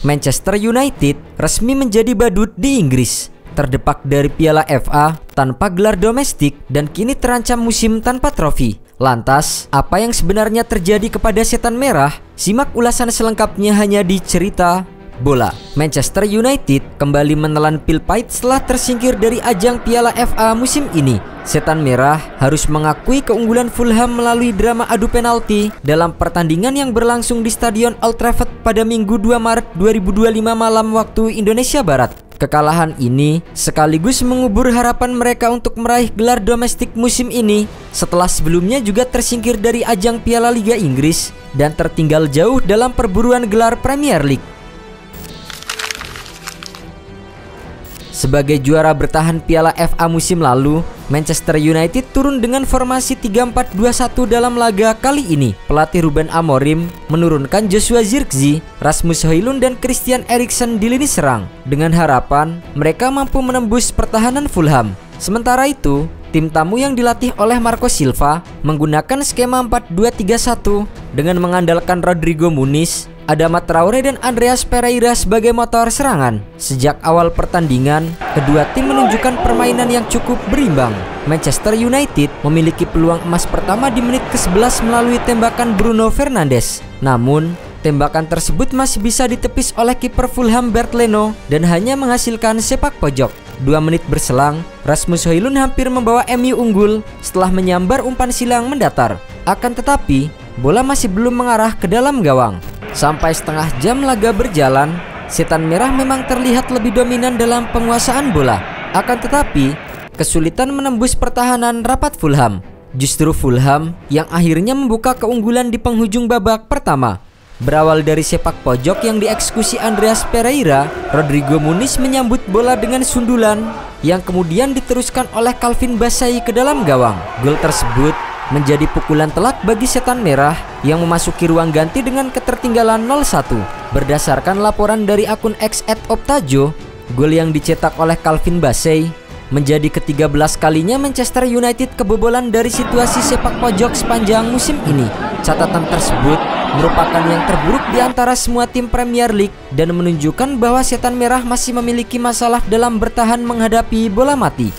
Manchester United resmi menjadi badut di Inggris, terdepak dari Piala FA tanpa gelar domestik dan kini terancam musim tanpa trofi. Lantas, apa yang sebenarnya terjadi kepada Setan Merah? Simak ulasan selengkapnya hanya di Cerita Bola. Manchester United kembali menelan pil pahit setelah tersingkir dari ajang Piala FA musim ini. Setan Merah harus mengakui keunggulan Fulham melalui drama adu penalti dalam pertandingan yang berlangsung di Stadion Old Trafford pada Minggu 2 Maret 2025 malam waktu Indonesia Barat. Kekalahan ini sekaligus mengubur harapan mereka untuk meraih gelar domestik musim ini setelah sebelumnya juga tersingkir dari ajang Piala Liga Inggris dan tertinggal jauh dalam perburuan gelar Premier League. Sebagai juara bertahan Piala FA musim lalu, Manchester United turun dengan formasi 3-4-2-1 dalam laga kali ini. Pelatih Ruben Amorim menurunkan Joshua Zirkzee, Rasmus Højlund dan Christian Eriksen di lini serang dengan harapan mereka mampu menembus pertahanan Fulham. Sementara itu, tim tamu yang dilatih oleh Marco Silva menggunakan skema 4-2-3-1 dengan mengandalkan Rodrigo Muniz, Adama Traore dan Andreas Pereira sebagai motor serangan. Sejak awal pertandingan, kedua tim menunjukkan permainan yang cukup berimbang. Manchester United memiliki peluang emas pertama di menit ke-11 melalui tembakan Bruno Fernandes. Namun, tembakan tersebut masih bisa ditepis oleh kiper Fulham Bernd Leno dan hanya menghasilkan sepak pojok. 2 menit berselang, Rasmus Højlund hampir membawa MU unggul setelah menyambar umpan silang mendatar. Akan tetapi, bola masih belum mengarah ke dalam gawang. Sampai setengah jam laga berjalan, Setan Merah memang terlihat lebih dominan dalam penguasaan bola. Akan tetapi, kesulitan menembus pertahanan rapat Fulham. Justru Fulham yang akhirnya membuka keunggulan di penghujung babak pertama. Berawal dari sepak pojok yang dieksekusi Andreas Pereira, Rodrigo Muniz menyambut bola dengan sundulan yang kemudian diteruskan oleh Calvin Bassey ke dalam gawang. Gol tersebut menjadi pukulan telak bagi Setan Merah yang memasuki ruang ganti dengan ketertinggalan 0-1. Berdasarkan laporan dari akun X @optajo, gol yang dicetak oleh Calvin Bassey menjadi ke-13 kalinya Manchester United kebobolan dari situasi sepak pojok sepanjang musim ini. Catatan tersebut merupakan yang terburuk di antara semua tim Premier League dan menunjukkan bahwa Setan Merah masih memiliki masalah dalam bertahan menghadapi bola mati.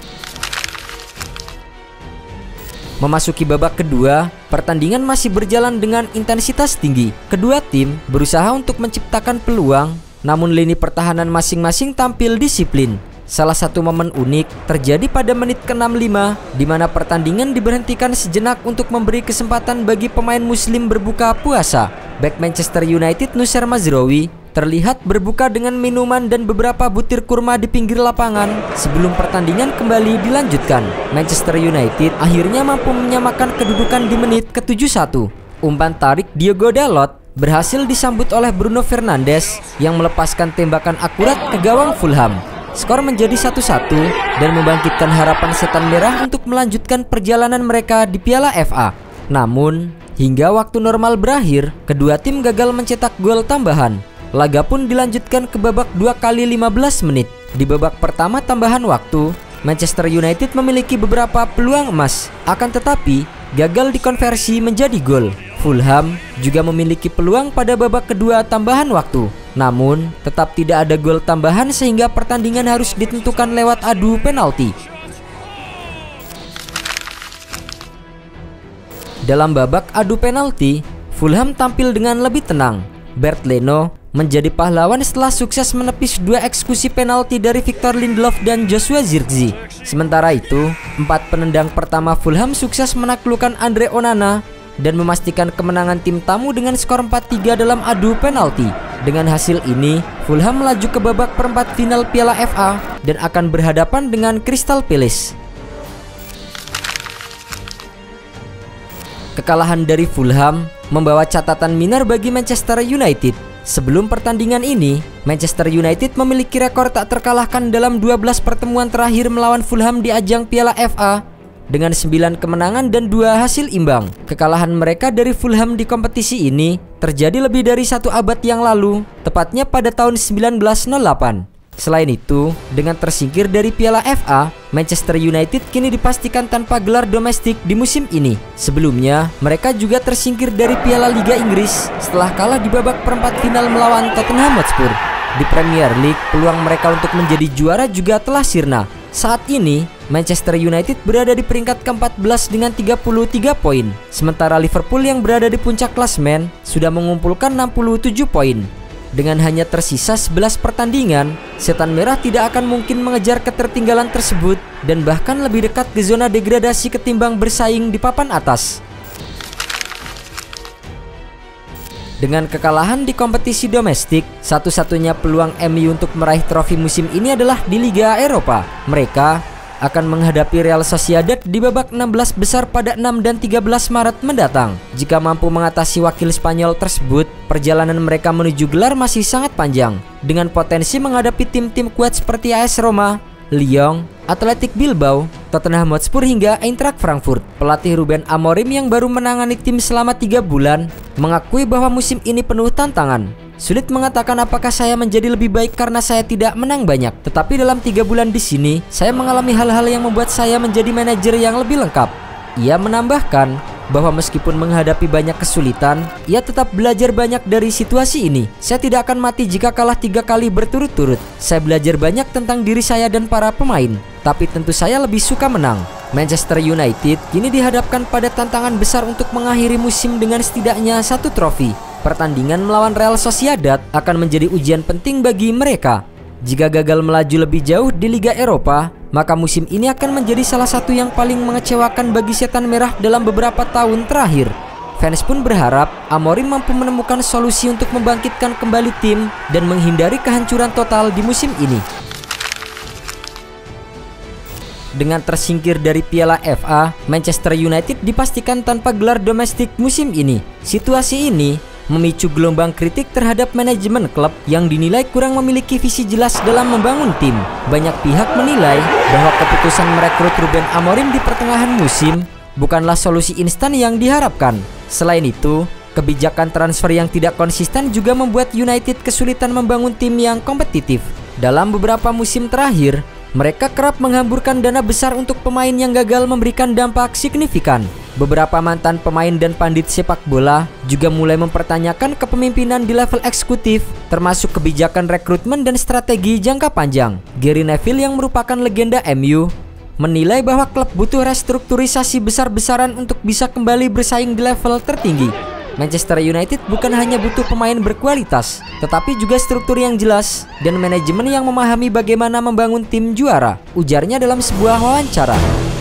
Memasuki babak kedua, pertandingan masih berjalan dengan intensitas tinggi. Kedua tim berusaha untuk menciptakan peluang, namun lini pertahanan masing-masing tampil disiplin. Salah satu momen unik terjadi pada menit ke-65, di mana pertandingan diberhentikan sejenak untuk memberi kesempatan bagi pemain muslim berbuka puasa. Bek Manchester United Noussair Mazraoui terlihat berbuka dengan minuman dan beberapa butir kurma di pinggir lapangan sebelum pertandingan kembali dilanjutkan. Manchester United akhirnya mampu menyamakan kedudukan di menit ke-71. Umpan tarik Diogo Dalot berhasil disambut oleh Bruno Fernandes yang melepaskan tembakan akurat ke gawang Fulham. Skor menjadi 1-1 dan membangkitkan harapan Setan Merah untuk melanjutkan perjalanan mereka di Piala FA. Namun, hingga waktu normal berakhir, kedua tim gagal mencetak gol tambahan. Laga pun dilanjutkan ke babak 2 kali 15 menit. Di babak pertama tambahan waktu, Manchester United memiliki beberapa peluang emas, akan tetapi gagal dikonversi menjadi gol. Fulham juga memiliki peluang pada babak kedua tambahan waktu, namun tetap tidak ada gol tambahan sehingga pertandingan harus ditentukan lewat adu penalti. Dalam babak adu penalti, Fulham tampil dengan lebih tenang. Bernd Leno menjadi pahlawan setelah sukses menepis 2 eksekusi penalti dari Victor Lindelof dan Joshua Zirkzee. Sementara itu, 4 penendang pertama Fulham sukses menaklukkan Andre Onana dan memastikan kemenangan tim tamu dengan skor 4-3 dalam adu penalti. Dengan hasil ini, Fulham melaju ke babak perempat final Piala FA dan akan berhadapan dengan Crystal Palace. Kekalahan dari Fulham membawa catatan minor bagi Manchester United. Sebelum pertandingan ini, Manchester United memiliki rekor tak terkalahkan dalam 12 pertemuan terakhir melawan Fulham di ajang Piala FA dengan 9 kemenangan dan 2 hasil imbang. Kekalahan mereka dari Fulham di kompetisi ini terjadi lebih dari 1 abad yang lalu, tepatnya pada tahun 1908. Selain itu, dengan tersingkir dari Piala FA, Manchester United kini dipastikan tanpa gelar domestik di musim ini. Sebelumnya, mereka juga tersingkir dari Piala Liga Inggris setelah kalah di babak perempat final melawan Tottenham Hotspur. Di Premier League, peluang mereka untuk menjadi juara juga telah sirna. Saat ini, Manchester United berada di peringkat ke-14 dengan 33 poin. Sementara Liverpool yang berada di puncak klasemen sudah mengumpulkan 67 poin. Dengan hanya tersisa 11 pertandingan, Setan Merah tidak akan mungkin mengejar ketertinggalan tersebut dan bahkan lebih dekat ke zona degradasi ketimbang bersaing di papan atas. Dengan kekalahan di kompetisi domestik, satu-satunya peluang MU untuk meraih trofi musim ini adalah di Liga Eropa. Mereka akan menghadapi Real Sociedad di babak 16 besar pada 6 dan 13 Maret mendatang. Jika mampu mengatasi wakil Spanyol tersebut, perjalanan mereka menuju gelar masih sangat panjang, dengan potensi menghadapi tim-tim kuat seperti AS Roma, Lyon, Athletic Bilbao, Tottenham Hotspur hingga Eintracht Frankfurt. Pelatih Ruben Amorim yang baru menangani tim selama 3 bulan mengakui bahwa musim ini penuh tantangan. Sulit mengatakan apakah saya menjadi lebih baik karena saya tidak menang banyak, tetapi dalam 3 bulan di sini saya mengalami hal-hal yang membuat saya menjadi manajer yang lebih lengkap. Ia menambahkan bahwa meskipun menghadapi banyak kesulitan, ia tetap belajar banyak dari situasi ini. Saya tidak akan mati jika kalah 3 kali berturut-turut. Saya belajar banyak tentang diri saya dan para pemain, tapi tentu saya lebih suka menang. Manchester United kini dihadapkan pada tantangan besar untuk mengakhiri musim dengan setidaknya 1 trofi. Pertandingan melawan Real Sociedad akan menjadi ujian penting bagi mereka. Jika gagal melaju lebih jauh di Liga Eropa, maka musim ini akan menjadi salah satu yang paling mengecewakan bagi Setan Merah dalam beberapa tahun terakhir. Fans pun berharap Amorim mampu menemukan solusi untuk membangkitkan kembali tim dan menghindari kehancuran total di musim ini. Dengan tersingkir dari Piala FA, Manchester United dipastikan tanpa gelar domestik musim ini. Situasi ini memicu gelombang kritik terhadap manajemen klub yang dinilai kurang memiliki visi jelas dalam membangun tim. Banyak pihak menilai bahwa keputusan merekrut Ruben Amorim di pertengahan musim bukanlah solusi instan yang diharapkan. Selain itu, kebijakan transfer yang tidak konsisten juga membuat United kesulitan membangun tim yang kompetitif. Dalam beberapa musim terakhir, mereka kerap menghamburkan dana besar untuk pemain yang gagal memberikan dampak signifikan. Beberapa mantan pemain dan pandit sepak bola juga mulai mempertanyakan kepemimpinan di level eksekutif, termasuk kebijakan rekrutmen dan strategi jangka panjang. Gary Neville yang merupakan legenda MU menilai bahwa klub butuh restrukturisasi besar-besaran untuk bisa kembali bersaing di level tertinggi. Manchester United bukan hanya butuh pemain berkualitas, tetapi juga struktur yang jelas dan manajemen yang memahami bagaimana membangun tim juara, ujarnya dalam sebuah wawancara.